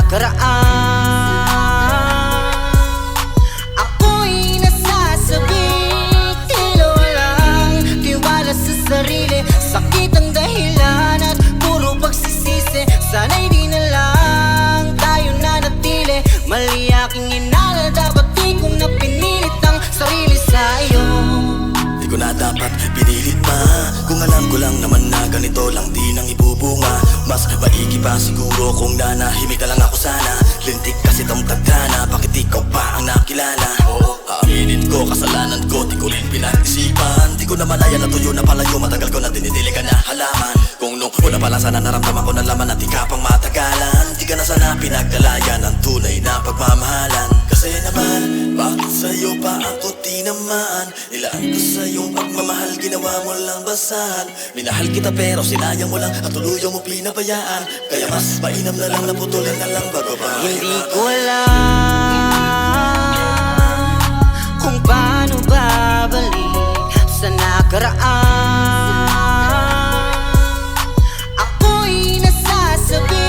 nakaraan. Ako'y nasasabi, tila walang tiwala sa sarili. Sakit ang dahilan at puro pagsisisi. Sana'y di na lang tayo nanatili. Mali aking inala, dapat di kong napinilit ang sarili sa'yo. Di ko na dapat pinilit pa, kung alam ko lang naman na ganito lang din ang ibubunga. Mas maigi pa siguro kung nanahimik na lang ako sana. Lintik kasi tong tagtana, bakit ikaw pa ang nakilala? Oo, aaminin ko, kasalanan ko, di ko rin pinag-isipan. Di ko naman ayan na tuyo na palayo, matagal ko na dinidiligan na halaman. Kung nung una pa lang sana naramdaman ko na laman at di ka pang matagalan. Di ka na sana pinagdalayan ng tunay na pagmamahalan. Kasi naman, bakit sa'yo pa ako tinamaan? Nilaan ko sa'yong pagmamahal, ginawa mo lang basahan. Minahal kita pero sinayang mo lang at tuluyang mo pinabayaan. Kaya mas mainam na lang na putulin na lang bago pa. Hindi ko alam kung paano babalik sa nakaraan. Ako'y nasasabi,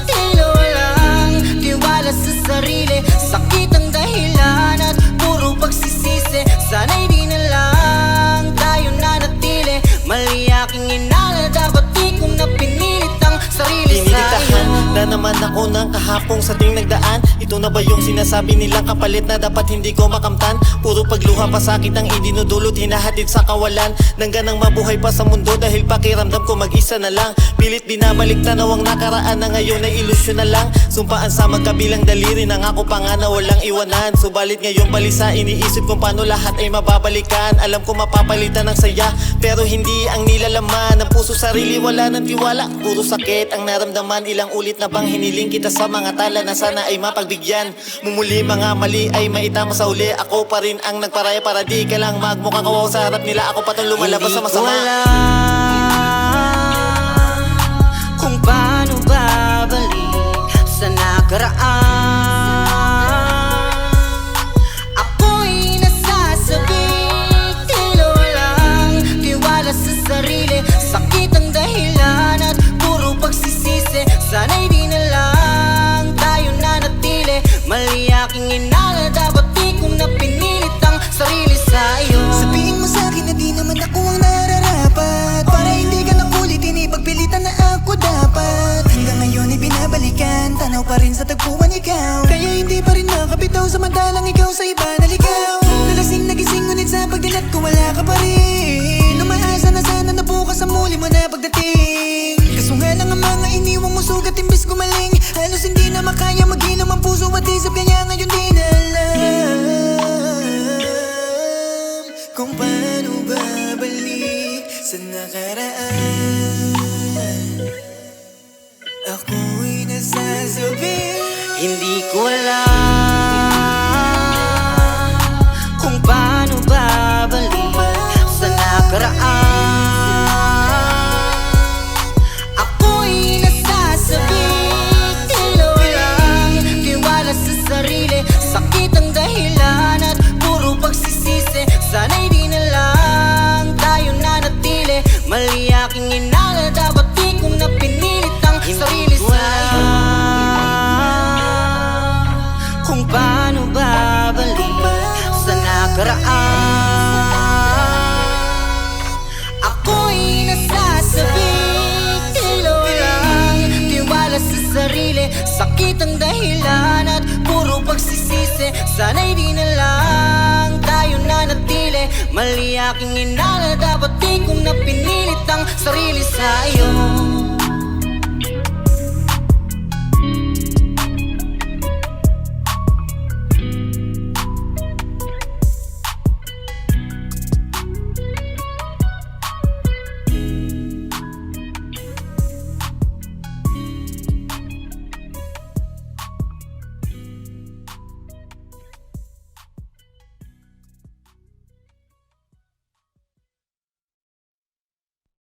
tila walang tiwala sa sarili. Sakit ang dahilan at puro pagsisisi. Sana'y di na lang tayo nanatili. Mali aking inala, dapat di kong napinilit ang sarili sa'yo. Pinilitahan na naman ako ng kahapong sa ting nagdaan. Ito na ba yung sinasabi nilang kapalit na dapat hindi ko makamtan? Puro pagluha pa sakit ang idinudulot, hinahatid sa kawalan ng ganang mabuhay pa sa mundo dahil pakiramdam ko mag-isa na lang. Pilit binabalik tanaw ang nakaraan na ngayon ay ilusyon na lang. Sumpaan sa magkabilang daliri nang ako pa nga na walang iwanan. Subalit ngayon balisa, iniisip kung paano lahat ay mababalikan. Alam ko mapapalitan ng saya pero hindi ang nilalaman ng puso sarili, wala ng tiwala. Puro sakit ang naramdaman, ilang ulit na bang hiniling kita sa mga tala na sana ay mapagbigyan. Mumuli mga mali ay maitama sa uli. Ako pa rin ang nagparaya para di ka lang magmukhang kawaw sa harap nila. Ako pa tong lumalabas sa masama. Hindi ko alam kung paano babalik sa nakaraan. Ako'y nasasabi, tila walang tiwala sa sarili. Sakit ang dahilan at puro pagsisisi. Sana'y di na lang tayo nanatili. Mali aking inala, dapat di kong napinilit ang sarili sa'yo. Sabihin mo sa'kin na di naman ako ang nararapat, para hindi ka nakulitin, ipagpilitan na ako dapat. Hanggang ngayon ay binabalikan, tanaw pa rin sa tagpuan ikaw. Kaya hindi pa rin makabitaw, samantalang ikaw sa iba naligaw. Nalasing nagising ngunit sa pagdilat ko wala ka pa rin. Umaasa na sana na bukas ang muli mo na pagdating. Kaso nga lang ang mga iniwang mo sugat imbis gumaling. Halos hindi na makaya mag-inom ang puso at isip, kaya ngayon di na alam kung paano babalik sa nakaraan. Ako'y nasasabi, Hindi ko alam kung paano babalik sa nakaraan. Ako'y nasasabi, tila walang tiwala sa sarili. Sakit ang dahilan at puro pagsisisi. Sana'y di na lang tayo nanatili. Mali aking inala, dapat di kong napinilit ang sarili sa'yo. Kung paano babalik sa nakaraan. Ako'y nasasabi, tila walang tiwala sa sarili. Sakit ang dahilan at puro pagsisisi. Sana'y di na lang tayo nanatili. Mali aking inala, dapat di kong napinilit ang sarili sa'yo.